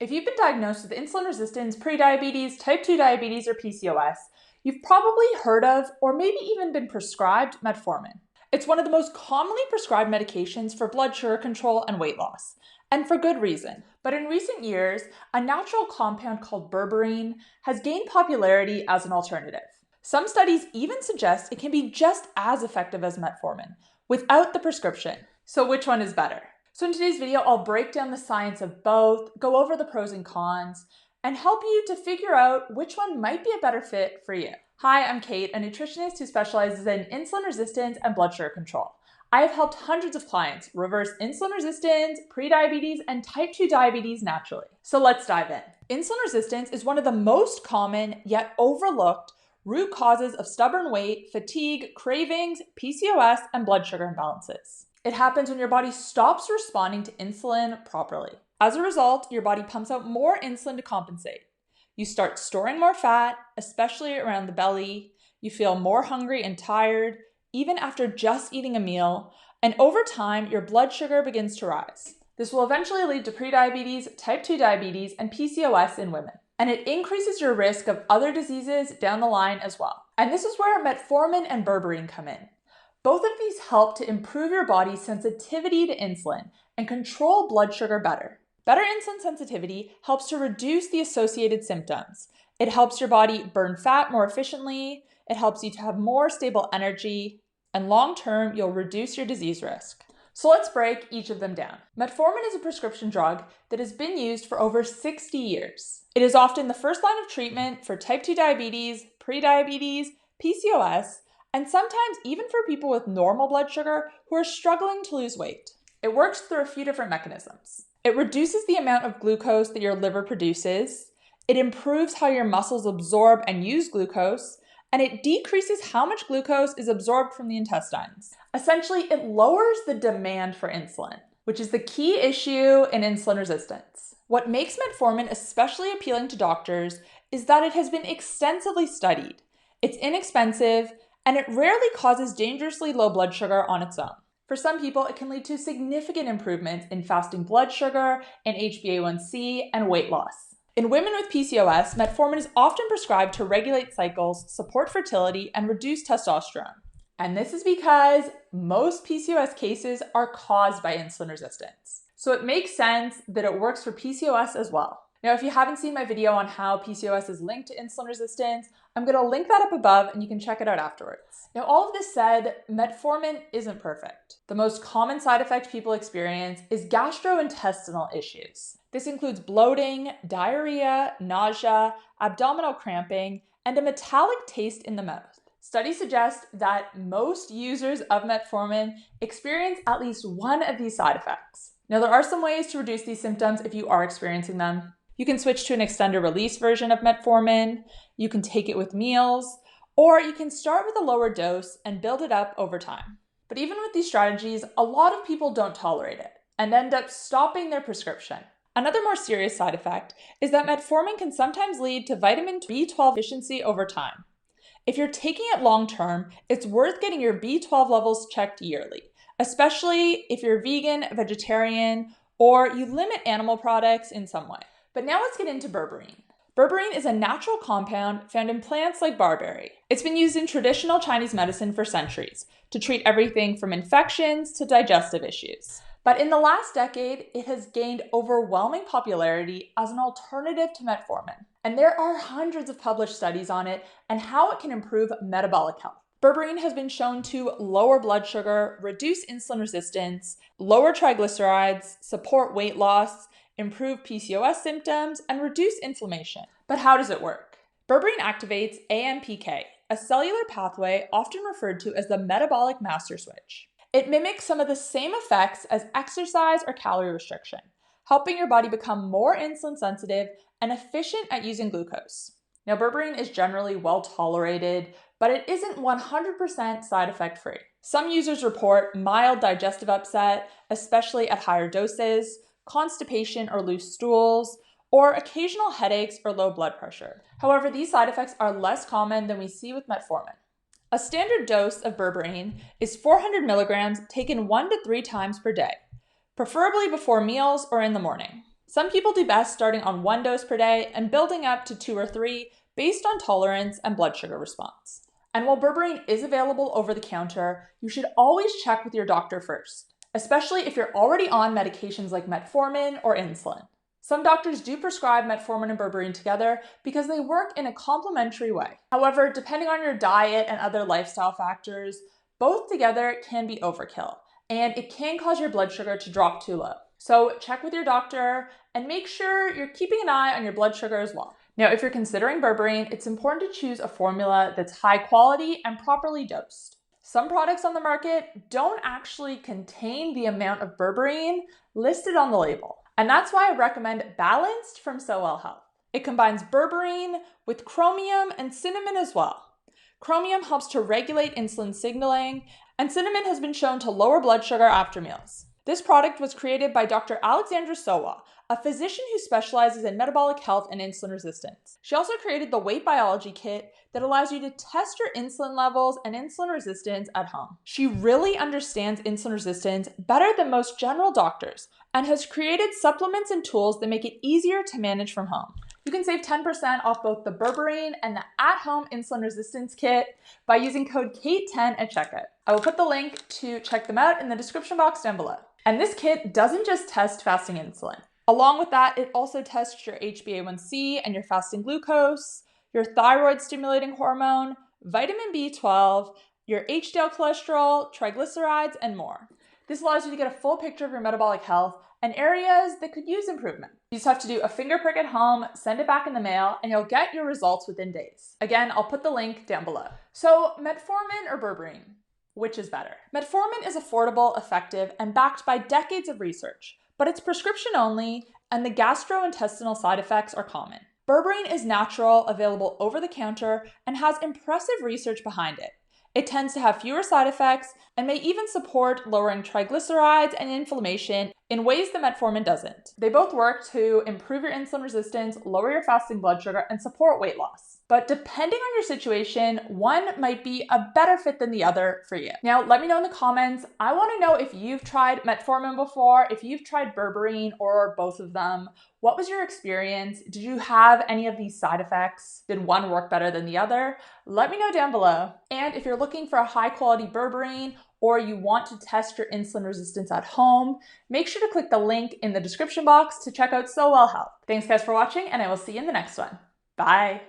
If you've been diagnosed with insulin resistance, prediabetes, type 2 diabetes, or PCOS, you've probably heard of or maybe even been prescribed metformin. It's one of the most commonly prescribed medications for blood sugar control and weight loss, and for good reason. But in recent years, a natural compound called berberine has gained popularity as an alternative. Some studies even suggest it can be just as effective as metformin, without the prescription. So which one is better? So in today's video, I'll break down the science of both, go over the pros and cons, and help you to figure out which one might be a better fit for you. Hi, I'm Kate, a nutritionist who specializes in insulin resistance and blood sugar control. I have helped hundreds of clients reverse insulin resistance, prediabetes, and type 2 diabetes naturally. So let's dive in. Insulin resistance is one of the most common yet overlooked root causes of stubborn weight, fatigue, cravings, PCOS, and blood sugar imbalances. It happens when your body stops responding to insulin properly. As a result, your body pumps out more insulin to compensate. You start storing more fat, especially around the belly. You feel more hungry and tired, even after just eating a meal. And over time, your blood sugar begins to rise. This will eventually lead to prediabetes, type 2 diabetes, and PCOS in women. And it increases your risk of other diseases down the line as well. And this is where metformin and berberine come in. Both of these help to improve your body's sensitivity to insulin and control blood sugar better. Better insulin sensitivity helps to reduce the associated symptoms. It helps your body burn fat more efficiently, it helps you to have more stable energy, and long-term, you'll reduce your disease risk. So let's break each of them down. Metformin is a prescription drug that has been used for over 60 years. It is often the first line of treatment for type 2 diabetes, prediabetes, PCOS, and sometimes even for people with normal blood sugar who are struggling to lose weight. It works through a few different mechanisms. It reduces the amount of glucose that your liver produces, it improves how your muscles absorb and use glucose, and it decreases how much glucose is absorbed from the intestines. Essentially, it lowers the demand for insulin, which is the key issue in insulin resistance. What makes metformin especially appealing to doctors is that it has been extensively studied. It's inexpensive, and it rarely causes dangerously low blood sugar on its own. For some people, it can lead to significant improvements in fasting blood sugar, and HbA1c, and weight loss. In women with PCOS, metformin is often prescribed to regulate cycles, support fertility, and reduce testosterone. And this is because most PCOS cases are caused by insulin resistance. So it makes sense that it works for PCOS as well. Now, if you haven't seen my video on how PCOS is linked to insulin resistance, I'm going to link that up above and you can check it out afterwards. Now, all of this said, metformin isn't perfect. The most common side effect people experience is gastrointestinal issues. This includes bloating, diarrhea, nausea, abdominal cramping, and a metallic taste in the mouth. Studies suggest that most users of metformin experience at least one of these side effects. Now, there are some ways to reduce these symptoms if you are experiencing them. You can switch to an extended release version of metformin, you can take it with meals, or you can start with a lower dose and build it up over time. But even with these strategies, a lot of people don't tolerate it and end up stopping their prescription. Another more serious side effect is that metformin can sometimes lead to vitamin B12 deficiency over time. If you're taking it long term, it's worth getting your B12 levels checked yearly, especially if you're vegan, vegetarian, or you limit animal products in some way. But now let's get into berberine. Berberine is a natural compound found in plants like barberry. It's been used in traditional Chinese medicine for centuries to treat everything from infections to digestive issues. But in the last decade, it has gained overwhelming popularity as an alternative to metformin. And there are hundreds of published studies on it and how it can improve metabolic health. Berberine has been shown to lower blood sugar, reduce insulin resistance, lower triglycerides, support weight loss, improve PCOS symptoms, and reduce inflammation. But how does it work? Berberine activates AMPK, a cellular pathway often referred to as the metabolic master switch. It mimics some of the same effects as exercise or calorie restriction, helping your body become more insulin sensitive and efficient at using glucose. Now, berberine is generally well tolerated, but it isn't 100% side effect free. Some users report mild digestive upset, especially at higher doses, constipation or loose stools, or occasional headaches or low blood pressure. However, these side effects are less common than we see with metformin. A standard dose of berberine is 400 milligrams taken 1 to 3 times per day, preferably before meals or in the morning. Some people do best starting on 1 dose per day and building up to 2 or 3 based on tolerance and blood sugar response. And while berberine is available over the counter, you should always check with your doctor first, especially if you're already on medications like metformin or insulin. Some doctors do prescribe metformin and berberine together because they work in a complementary way. However, depending on your diet and other lifestyle factors, both together can be overkill, and it can cause your blood sugar to drop too low. So check with your doctor and make sure you're keeping an eye on your blood sugar as well. Now, if you're considering berberine, it's important to choose a formula that's high quality and properly dosed. Some products on the market don't actually contain the amount of berberine listed on the label. And that's why I recommend Balanced from Sowell Health. It combines berberine with chromium and cinnamon as well. Chromium helps to regulate insulin signaling, and cinnamon has been shown to lower blood sugar after meals. This product was created by Dr. Alexandra Sowa, a physician who specializes in metabolic health and insulin resistance. She also created the Weight Biology Kit that allows you to test your insulin levels and insulin resistance at home. She really understands insulin resistance better than most general doctors and has created supplements and tools that make it easier to manage from home. You can save 10% off both the berberine and the at-home insulin resistance kit by using code KATE10 at checkout. I will put the link to check them out in the description box down below. And this kit doesn't just test fasting insulin. Along with that, it also tests your HbA1c and your fasting glucose, your thyroid stimulating hormone, vitamin B12, your HDL cholesterol, triglycerides, and more. This allows you to get a full picture of your metabolic health and areas that could use improvement. You just have to do a finger prick at home, send it back in the mail, and you'll get your results within days. Again, I'll put the link down below. So, metformin or berberine? Which is better? Metformin is affordable, effective, and backed by decades of research, but it's prescription only, and the gastrointestinal side effects are common. Berberine is natural, available over the counter, and has impressive research behind it. It tends to have fewer side effects and may even support lowering triglycerides and inflammation in ways that metformin doesn't. They both work to improve your insulin resistance, lower your fasting blood sugar, and support weight loss. But depending on your situation, one might be a better fit than the other for you. Now, let me know in the comments. I want to know if you've tried metformin before, if you've tried berberine or both of them. What was your experience? Did you have any of these side effects? Did one work better than the other? Let me know down below. And if you're looking for a high quality berberine or you want to test your insulin resistance at home, make sure to click the link in the description box to check out Sowell Health. Thanks guys for watching, and I will see you in the next one. Bye.